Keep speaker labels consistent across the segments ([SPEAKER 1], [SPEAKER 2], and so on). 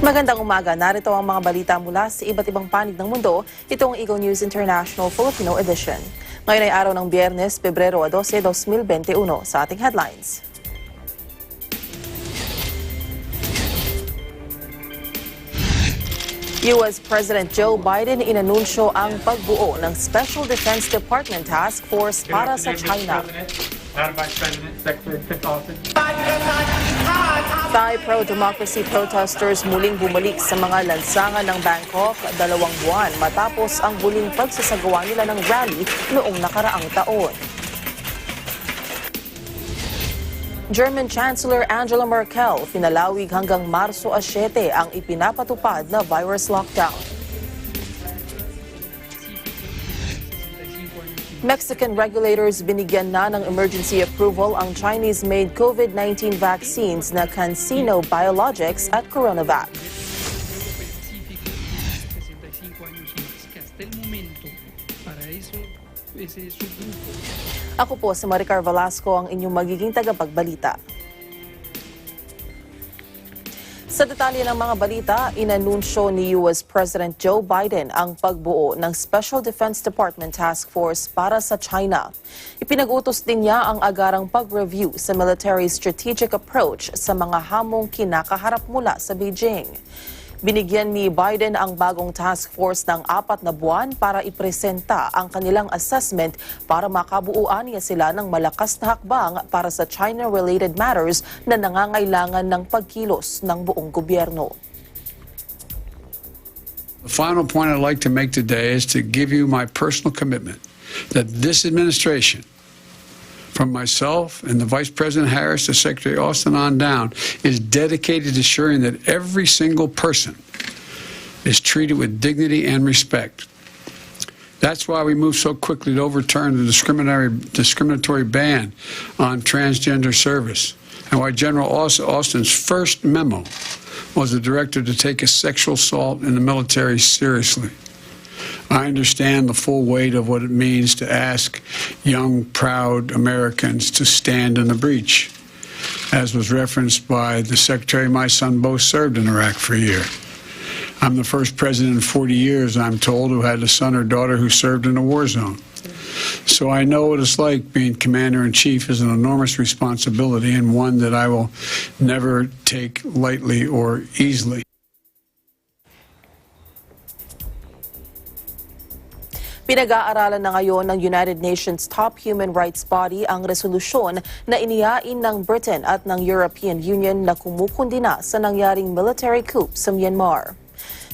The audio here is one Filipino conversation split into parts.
[SPEAKER 1] Magandang umaga. Narito ang mga balita mula sa iba't ibang panig ng mundo. Ito ang Eagle News International Filipino Edition. Ngayon ay araw ng Biyernes, Pebrero 12, 2021. Sa ating headlines. U.S. President Joe Biden inanunsyo ang pagbuo ng Special Defense Department Task Force para sa China. Thai pro-democracy protesters muling bumalik sa mga lansangan ng Bangkok 2 buwan matapos ang huling pagsasagawa nila ng rally noong nakaraang taon. German Chancellor Angela Merkel pinalawig hanggang Marso 7 ang ipinapatupad na virus lockdown. Mexican regulators binigyan na ng emergency approval ang Chinese-made COVID-19 vaccines na CanSino Biologics at CoronaVac. Ako po si Maricar Velasco, ang inyong magiging tagapagbalita. Sa detalye ng mga balita, inanunsyo ni U.S. President Joe Biden ang pagbuo ng Special Defense Department Task Force para sa China. Ipinag-utos din niya ang agarang pag-review sa military strategic approach sa mga hamong kinakaharap mula sa Beijing. Binigyan ni Biden ang bagong task force ng 4 na buwan para ipresenta ang kanilang assessment para makabuuan niya sila ng malakas na hakbang para sa China-related matters na nangangailangan ng pagkilos ng buong gobyerno.
[SPEAKER 2] The final point I'd like to make today is to give you my personal commitment that this administration, from myself and the Vice President Harris to Secretary Austin on down, is dedicated to ensuring that every single person is treated with dignity and respect. That's why we moved so quickly to overturn the discriminatory ban on transgender service, and why General Austin's first memo was the directive to take a sexual assault in the military seriously. I understand the full weight of what it means to ask young, proud Americans to stand in the breach, as was referenced by the Secretary. My son both served in Iraq for a year. I'm the first president in 40 years, I'm told, who had a son or daughter who served in a war zone. So I know what it's like being commander-in-chief is an enormous responsibility, and one that I will never take lightly or easily.
[SPEAKER 1] Pinag-aaralan na ngayon ng United Nations top human rights body ang resolusyon na inihain ng Britain at ng European Union na kumukundina sa nangyaring military coup sa Myanmar.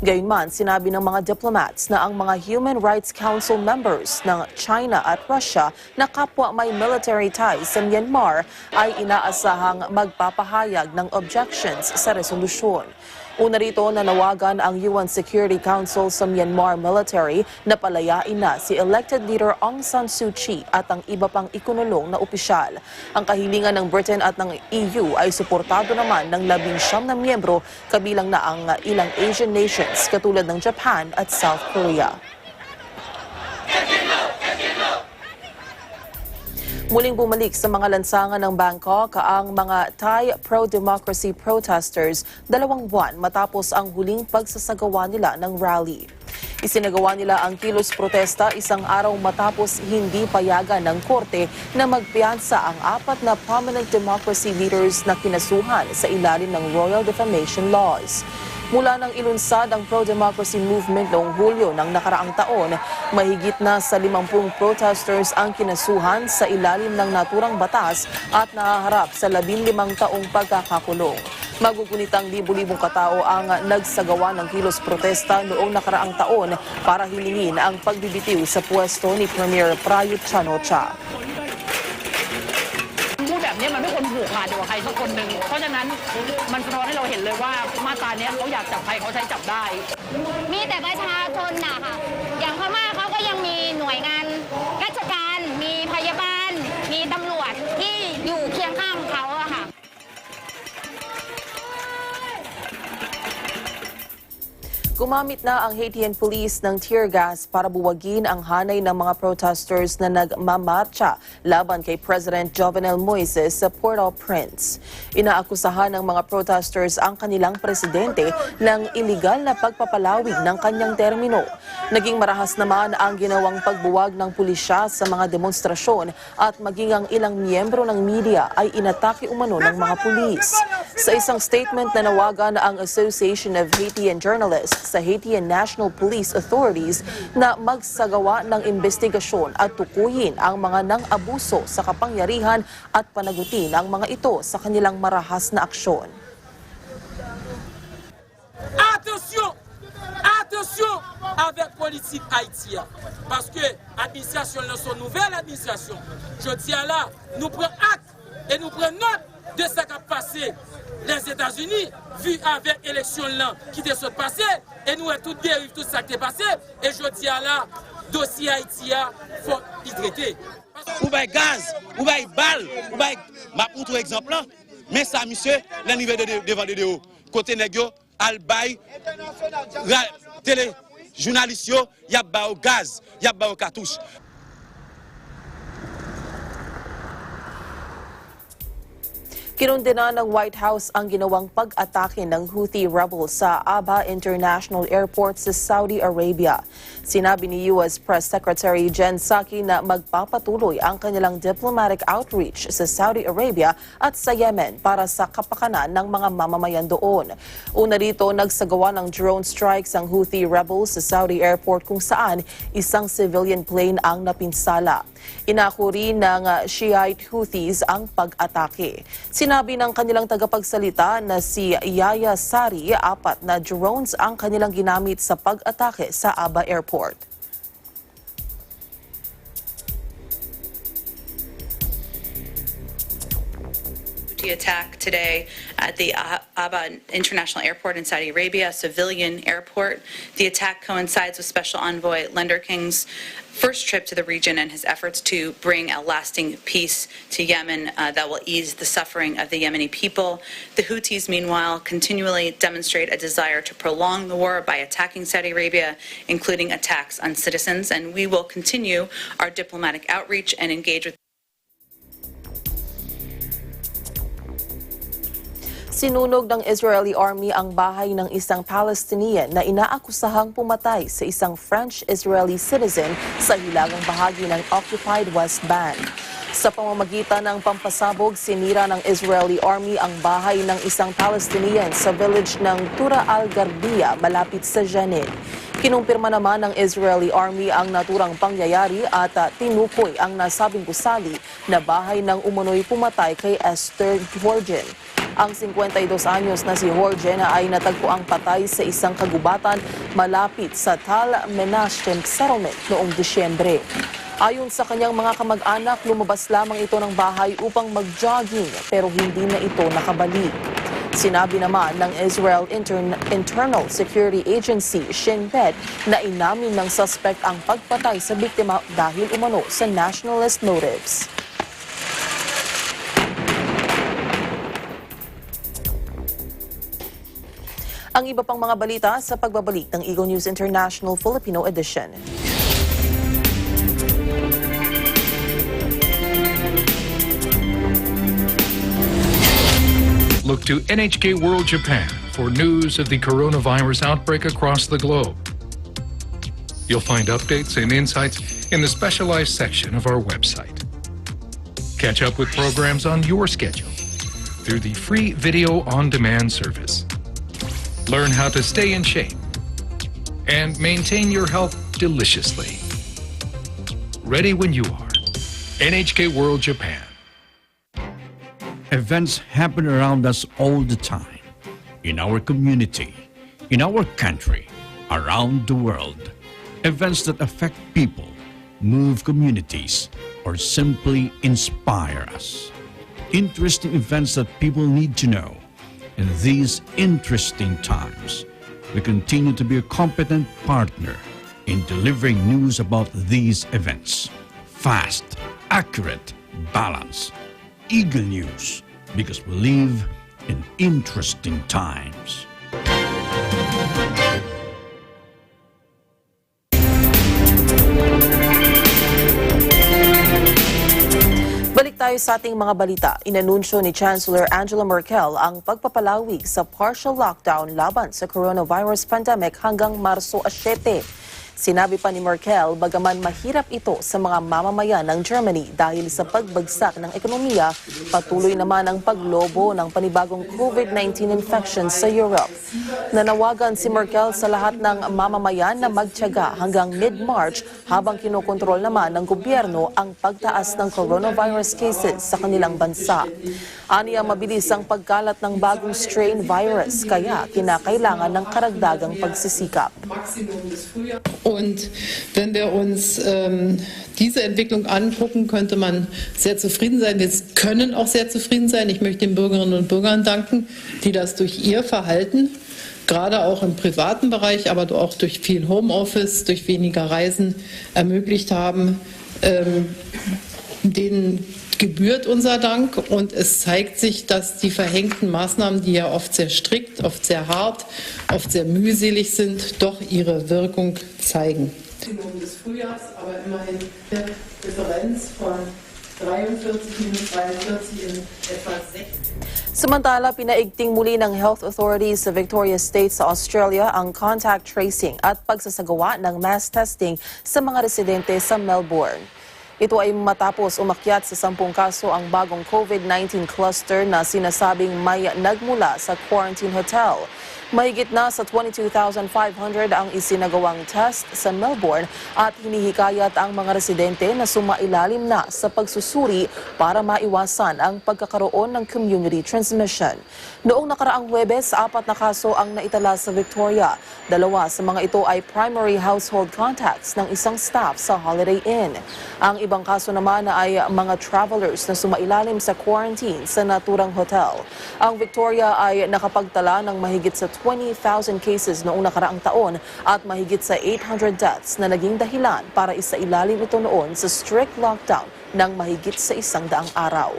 [SPEAKER 1] Gayunman, sinabi ng mga diplomats na ang mga Human Rights Council members ng China at Russia na kapwa may military ties sa Myanmar ay inaasahang magpapahayag ng objections sa resolusyon. Una rito, nanawagan ang UN Security Council sa Myanmar military na palayain na si elected leader Aung San Suu Kyi at ang iba pang ikunulong na opisyal. Ang kahilingan ng Britain at ng EU ay suportado naman ng 19 na miyembro, kabilang na ang ilang Asian nations katulad ng Japan at South Korea. Muling bumalik sa mga lansangan ng Bangkok ang mga Thai pro-democracy protesters 2 buwan matapos ang huling pagsasagawa nila ng rally. Isinagawa nila ang kilos protesta 1 araw matapos hindi payagan ng korte na magpiyansa ang 4 na prominent democracy leaders na kinasuhan sa ilalim ng Royal Defamation Laws. Mula nang ilunsad ang pro-democracy movement noong Hulyo ng nakaraang taon, mahigit na sa 50 protesters ang kinasuhan sa ilalim ng naturang batas at nahaharap sa 15 taong pagkakakulong. Magugunitang libu-libong katao ang nagsagawa ng kilos protesta noong nakaraang taon para hilingin ang pagbibitiw sa pwesto ni Premier Prayut Chan-o-cha.
[SPEAKER 3] แบบนี้มันไม่ควรผูกขาดกับใครสักคนหนึ่งเพราะฉะนั้นมันสะท้อนให้เราเห็นเลยว่ามาตรานี้เขาอยากจับใครเขาใช้จับได้มีแต่ประชาชนน่ะค่ะอย่างพม่าเขาก็ยังมีหน่วยงานราชการมีพยาบาลมีตำรวจที่อยู่เคียงข้างเขาอะค่ะ
[SPEAKER 1] Kung Gumamit na ang Haitian police ng tear gas para buwagin ang hanay ng mga protesters na nagmamarcha laban kay President Jovenel Moises sa Port-au-Prince. Inaakusahan ng mga protesters ang kanilang presidente ng iligal na pagpapalawig ng kanyang termino. Naging marahas naman ang ginawang pagbuwag ng pulisya sa mga demonstrasyon at maging ang ilang miyembro ng media ay inatake umano ng mga pulis. Sa isang statement na nawagan ang Association of Haitian Journalists sa Haitian National Police Authorities na magsagawa ng investigasyon at tukuyin ang mga nang-abuso sa kapangyarihan at panagutin ang mga ito sa kanilang marahas na aksyon.
[SPEAKER 4] Attention! Attention avec politique haïtienne. Parce que l'administration, son nouvelle administration, je tiens là, nous prenons acte et nous prenons note de ce qui a passé les États-Unis, vu avec l'élection là qui s'est passée, et nous avons tout dérive, tout ça qui est passé, et je tiens là, dossier haïtien, il faut y traiter.
[SPEAKER 5] Ou bien gaz, ou bien balle, ou bien, ma pour exemple là, mais ça, monsieur, le niveau devant de haut. Côté négio, albay, télé, journaliste, il y a au gaz, il y a au cartouche.
[SPEAKER 1] Kinundina ng White House ang ginawang pag-atake ng Houthi rebels sa Aba International Airport sa Saudi Arabia. Sinabi ni U.S. Press Secretary Jen Psaki na magpapatuloy ang kanilang diplomatic outreach sa Saudi Arabia at sa Yemen para sa kapakanan ng mga mamamayan doon. Una rito, nagsagawa ng drone strikes ang Houthi rebels sa Saudi Airport kung saan isang civilian plane ang napinsala. Inako rin ng Shiite Houthis ang pag-atake. Sinabi ng kanilang tagapagsalita na si Yaya Sari, 4 na drones ang kanilang ginamit sa pag-atake sa Aba Airport.
[SPEAKER 6] The attack today at the Aba International Airport in Saudi Arabia, a civilian airport. The attack coincides with Special Envoy Lender King's first trip to the region and his efforts to bring a lasting peace to Yemen that will ease the suffering of the Yemeni people. The Houthis, meanwhile, continually demonstrate a desire to prolong the war by attacking Saudi Arabia, including attacks on citizens, and we will continue our diplomatic outreach and engage with
[SPEAKER 1] Sinunog ng Israeli Army ang bahay ng isang Palestinian na inaakusahang pumatay sa isang French-Israeli citizen sa hilagang bahagi ng occupied West Bank. Sa pamamagitan ng pampasabog, sinira ng Israeli Army ang bahay ng isang Palestinian sa village ng Tura al-Garbiya malapit sa Jenin. Kinumpirma naman ng Israeli Army ang naturang pangyayari at tinukoy ang nasabing gusali na bahay ng umunoy pumatay kay Esther Georgian. Ang 52 anyos na si Jorge na ay natagpuang patay sa isang kagubatan malapit sa Tal Menachem Settlement noong Disyembre. Ayon sa kanyang mga kamag-anak, lumabas lamang ito ng bahay upang mag-jogging pero hindi na ito nakabalik. Sinabi naman ng Israel Internal Security Agency, Shin Bet, na inamin ng suspect ang pagpatay sa biktima dahil umano sa nationalist motives. Ang iba pang mga balita sa pagbabalik ng Eagle News International Filipino Edition.
[SPEAKER 7] Look to NHK World Japan for news of the coronavirus outbreak across the globe. You'll find updates and insights in the specialized section of our website. Catch up with programs on your schedule through the free video on-demand service. Learn how to stay in shape and maintain your health deliciously. Ready when you are. NHK World Japan.
[SPEAKER 8] Events happen around us all the time, in our community, in our country, around the world. Events that affect people, move communities, or simply inspire us. Interesting events that people need to know. In these interesting times, we continue to be a competent partner in delivering news about these events. Fast, accurate, balanced. Eagle News, because we live in interesting times.
[SPEAKER 1] tayo sa ating mga balita. Inanunsyo ni Chancellor Angela Merkel ang pagpapalawig sa partial lockdown laban sa coronavirus pandemic hanggang Marso 7. Sinabi pa ni Merkel, bagaman mahirap ito sa mga mamamayan ng Germany dahil sa pagbagsak ng ekonomiya, patuloy naman ang paglobo ng panibagong COVID-19 infections sa Europe. Nanawagan si Merkel sa lahat ng mamamayan na magtiyaga hanggang mid-March habang kinokontrol naman ng gobyerno ang pagtaas ng coronavirus cases sa kanilang bansa. Aniya, mabilis ang pagkalat ng bagong strain virus, kaya kinakailangan ng karagdagang pagsisikap.
[SPEAKER 9] Und wenn wir uns diese Entwicklung angucken, könnte man sehr zufrieden sein. Wir können auch sehr zufrieden sein. Ich möchte den Bürgerinnen und Bürgern danken, die das durch ihr Verhalten, gerade auch im privaten Bereich, aber auch durch viel Homeoffice, durch weniger Reisen ermöglicht haben. Denen gebührt unser Dank, und es zeigt sich, dass die verhängten Maßnahmen, die ja oft sehr strikt, oft sehr hart, oft sehr mühselig sind, doch ihre Wirkung zeigen. Des Frühjahrs, aber immerhin eine Differenz von 43 minus 43 in etwa 6.
[SPEAKER 1] Samantala, pinaigting muli ng health authorities sa Victoria State sa Australia ang contact tracing at pagsasagawa ng mass testing sa mga residente sa Melbourne. Ito ay matapos umakyat sa 10 kaso ang bagong COVID-19 cluster na sinasabing may nagmula sa quarantine hotel. Mahigit na sa 22,500 ang isinagawang test sa Melbourne at hinihikayat ang mga residente na sumailalim na sa pagsusuri para maiwasan ang pagkakaroon ng community transmission. Noong nakaraang Huwebes, 4 na kaso ang naitala sa Victoria. 2 sa mga ito ay primary household contacts ng isang staff sa Holiday Inn. Ang ibang kaso naman ay mga travelers na sumailalim sa quarantine sa naturang hotel. Ang Victoria ay nakapagtala ng mahigit sa 20,000 cases noong nakaraang taon at mahigit sa 800 deaths na naging dahilan para isailalim ito noon sa strict lockdown ng mahigit sa 100 araw.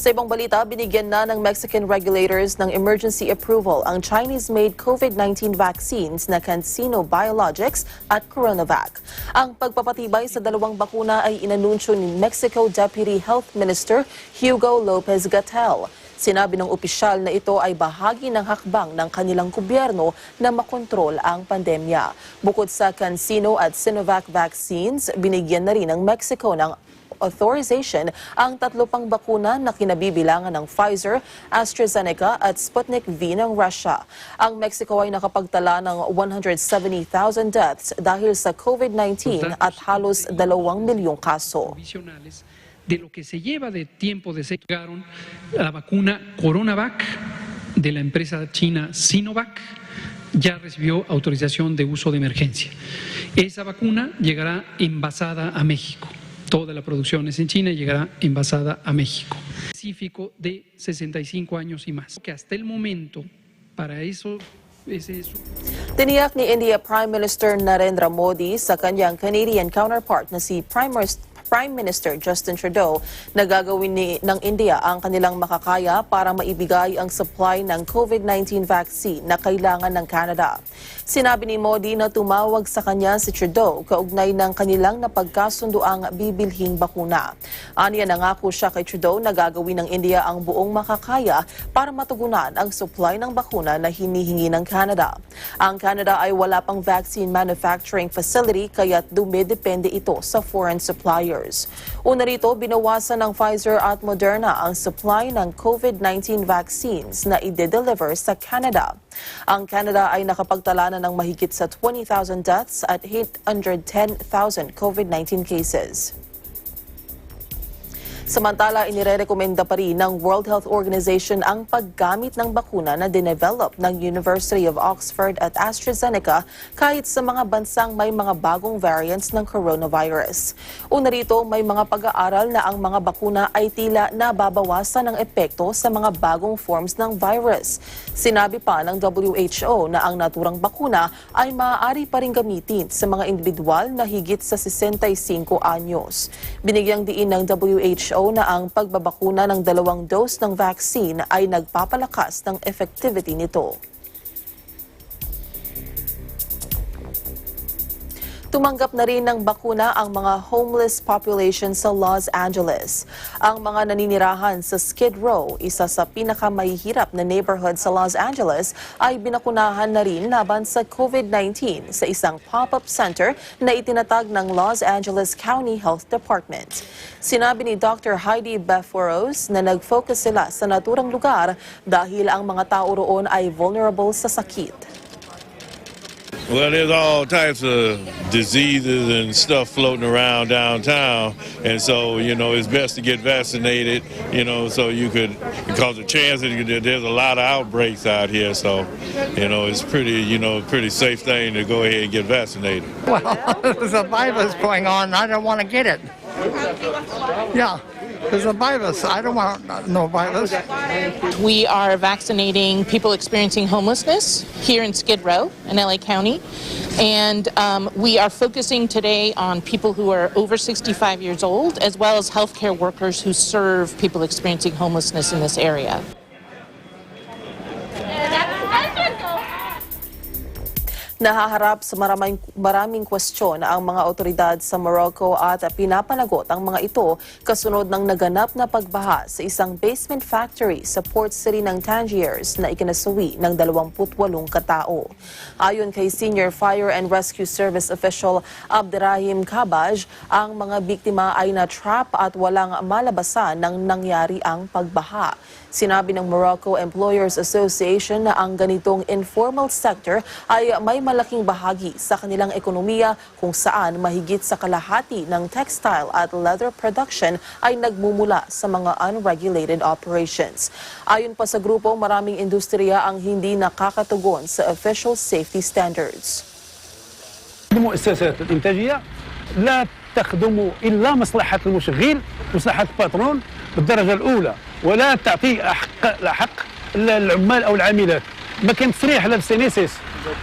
[SPEAKER 1] Sa ibang balita, binigyan na ng Mexican regulators ng emergency approval ang Chinese-made COVID-19 vaccines na CanSino Biologics at CoronaVac. Ang pagpapatibay sa 2 bakuna ay inanunsyo ni Mexico Deputy Health Minister Hugo Lopez-Gatell. Sinabi ng opisyal na ito ay bahagi ng hakbang ng kanilang gobyerno na makontrol ang pandemya. Bukod sa CanSino at Sinovac vaccines, binigyan na rin ng Mexico ng authorization ang 3 pang bakuna na kinabibilangan ng Pfizer, AstraZeneca at Sputnik V ng Russia. Ang Mexico ay nakapagtala ng 170,000 deaths dahil sa COVID-19 at halos 2 milyong kaso.
[SPEAKER 10] De lo que se lleva de tiempo de llegaron la vacuna CoronaVac de la empresa china Sinovac ya recibió autorización de uso de emergencia. Esa vacuna llegará envasada a México. Toda la producción es en China y llegará envasada a México. Específico de 65 años y más. Que hasta el momento, para eso es eso.
[SPEAKER 1] Tiniyak ni India Prime Minister Narendra Modi sa kanyang Canadian counterpart na si Prime Minister Justin Trudeau na gagawin ng India ang kanilang makakaya para maibigay ang supply ng COVID-19 vaccine na kailangan ng Canada. Sinabi ni Modi na tumawag sa kanya si Trudeau kaugnay ng kanilang napagkasunduang bibilhing bakuna. Aniya, nangako siya kay Trudeau na gagawin ng India ang buong makakaya para matugunan ang supply ng bakuna na hinihingi ng Canada. Ang Canada ay wala pang vaccine manufacturing facility kaya't dumidepende ito sa foreign suppliers. Una rito, binawasan ng Pfizer at Moderna ang supply ng COVID-19 vaccines na i-deliver sa Canada. Ang Canada ay nakapagtala na ng mahigit sa 20,000 deaths at 810,000 COVID-19 cases. Samantala, inirerekomenda pa rin ng World Health Organization ang paggamit ng bakuna na dinevelop ng University of Oxford at AstraZeneca kahit sa mga bansang may mga bagong variants ng coronavirus. Una rito, may mga pag-aaral na ang mga bakuna ay tila nababawasan ng epekto sa mga bagong forms ng virus. Sinabi pa ng WHO na ang naturang bakuna ay maaari pa rin gamitin sa mga individual na higit sa 65 anyos. Binigyang diin ng WHO na ang pagbabakuna ng 2 dose ng vaccine ay nagpapalakas ng effectivity nito. Tumanggap na rin ng bakuna ang mga homeless population sa Los Angeles. Ang mga naninirahan sa Skid Row, isa sa pinakamahihirap na neighborhood sa Los Angeles, ay binakunahan na rin laban sa COVID-19 sa isang pop-up center na itinatag ng Los Angeles County Health Department. Sinabi ni Dr. Heidi Beforos na nag-focus sila sa naturang lugar dahil ang mga tao roon ay vulnerable sa sakit.
[SPEAKER 11] Well, there's all types of diseases and stuff floating around downtown. And so, it's best to get vaccinated, so you could, because the chance there's a lot of outbreaks out here. So, it's pretty safe thing to go ahead and get vaccinated.
[SPEAKER 12] Well, there's a virus going on. I don't want to get it. Yeah. There's a virus. I don't want no virus.
[SPEAKER 13] We are vaccinating people experiencing homelessness here in Skid Row in LA County. And we are focusing today on people who are over 65 years old, as well as healthcare workers who serve people experiencing homelessness in this area.
[SPEAKER 1] Nahaharap sa maraming kwestiyon ang mga otoridad sa Morocco at pinapanagot ang mga ito kasunod ng naganap na pagbaha sa isang basement factory sa port city ng Tangiers na ikinasuwi ng 28 katao. Ayon kay Senior Fire and Rescue Service official Abderrahim Kabaj, ang mga biktima ay na-trap at walang malabasan nang nangyari ang pagbaha. Sinabi ng Morocco Employers Association na ang ganitong informal sector ay may malaking bahagi sa kanilang ekonomiya kung saan mahigit sa kalahati ng textile at leather production ay nagmumula sa mga unregulated operations. Ayon pa sa grupo, maraming industriya ang hindi nakakatugon sa official safety standards.
[SPEAKER 14] المؤسسات الإنتاجية لا تخدم إلا مصلحة المشغل، مصلحة الباترون بالدرجة الأولى، ولا تعطي حق العمال أو العاملات. ما كاين تصريح لا بالسينيسيس،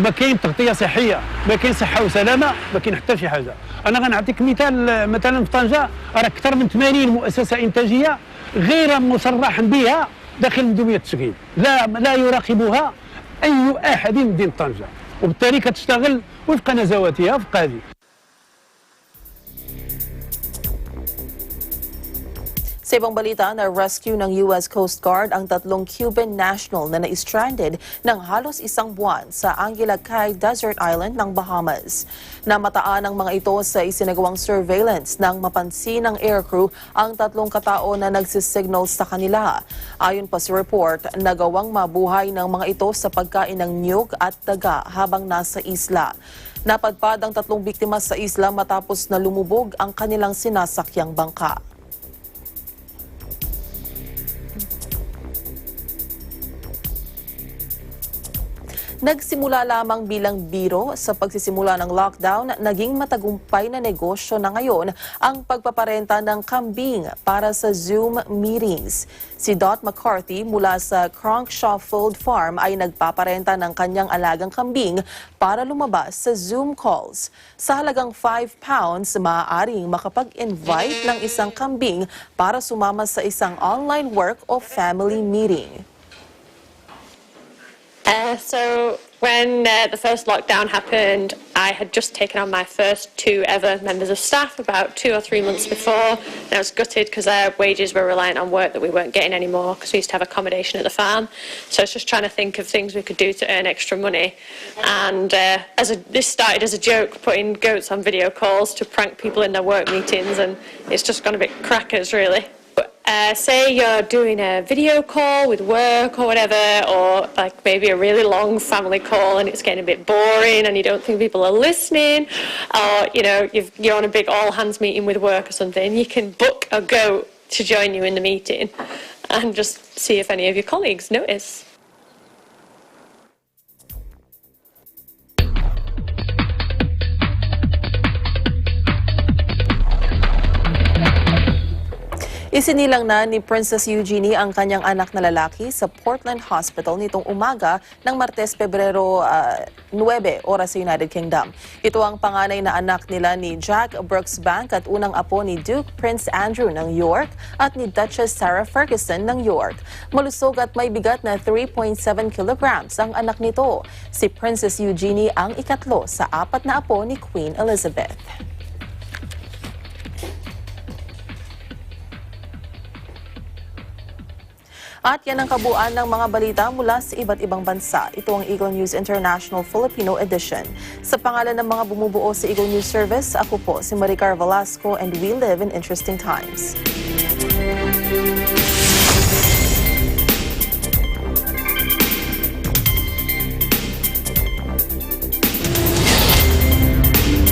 [SPEAKER 14] ما كاين تغطية صحية، ما كاين صحة وسلامة، ما كاين حتى شي حاجة. أنا غنعطيك مثال، مثلا في طنجة راه أكثر من 80 مؤسسة إنتاجية غير مصرح بها داخل مديرية التشغيل، لا يراقبها أي أحد من مدينة طنجة، وبالتالي كتشتغل وفق نزواتها وفق هذه.
[SPEAKER 1] Sa ibang balita, na-rescue ng US Coast Guard ang 3 Cuban national na na-stranded ng halos isang buwan sa Anguilla Cay Desert Island ng Bahamas. Namataan ang mga ito sa isinagawang surveillance nang mapansin ng aircrew ang 3 katao na nagsisignal sa kanila. Ayon pa sa report, nagawang mabuhay ng mga ito sa pagkain ng niyog at daga habang nasa isla. Napadpad ang 3 biktima sa isla matapos na lumubog ang kanilang sinasakyang bangka. Nagsimula lamang bilang biro sa pagsisimula ng lockdown, naging matagumpay na negosyo na ngayon ang pagpaparenta ng kambing para sa Zoom meetings. Si Dot McCarthy mula sa Cronkshaw Fold Farm ay nagpaparenta ng kanyang alagang kambing para lumabas sa Zoom calls. Sa halagang £5, maaaring makapag-invite ng isang kambing para sumama sa isang online work o family meeting.
[SPEAKER 15] So when the first lockdown happened, I had just taken on my first 2 ever members of staff about 2 or 3 months before, and I was gutted because our wages were reliant on work that we weren't getting anymore because we used to have accommodation at the farm. So I was just trying to think of things we could do to earn extra money, and this started as a joke, putting goats on video calls to prank people in their work meetings, and it's just gone a bit crackers really. Say you're doing a video call with work or whatever, or like maybe a really long family call and it's getting a bit boring and you don't think people are listening, or you're on a big all hands meeting with work or something, you can book a goat to join you in the meeting and just see if any of your colleagues notice.
[SPEAKER 1] Isinilang na ni Princess Eugenie ang kanyang anak na lalaki sa Portland Hospital nitong umaga ng Martes, Pebrero 9, oras sa United Kingdom. Ito ang panganay na anak nila ni Jack Brooksbank at unang apo ni Duke Prince Andrew ng York at ni Duchess Sarah Ferguson ng York. Malusog at may bigat na 3.7 kilograms ang anak nito. Si Princess Eugenie ang ikatlo sa 4 na apo ni Queen Elizabeth. At yan ang kabuuan ng mga balita mula sa iba't ibang bansa. Ito ang Eagle News International Filipino Edition. Sa pangalan ng mga bumubuo sa Eagle News Service, ako po si Maricar Velasco and we live in interesting times.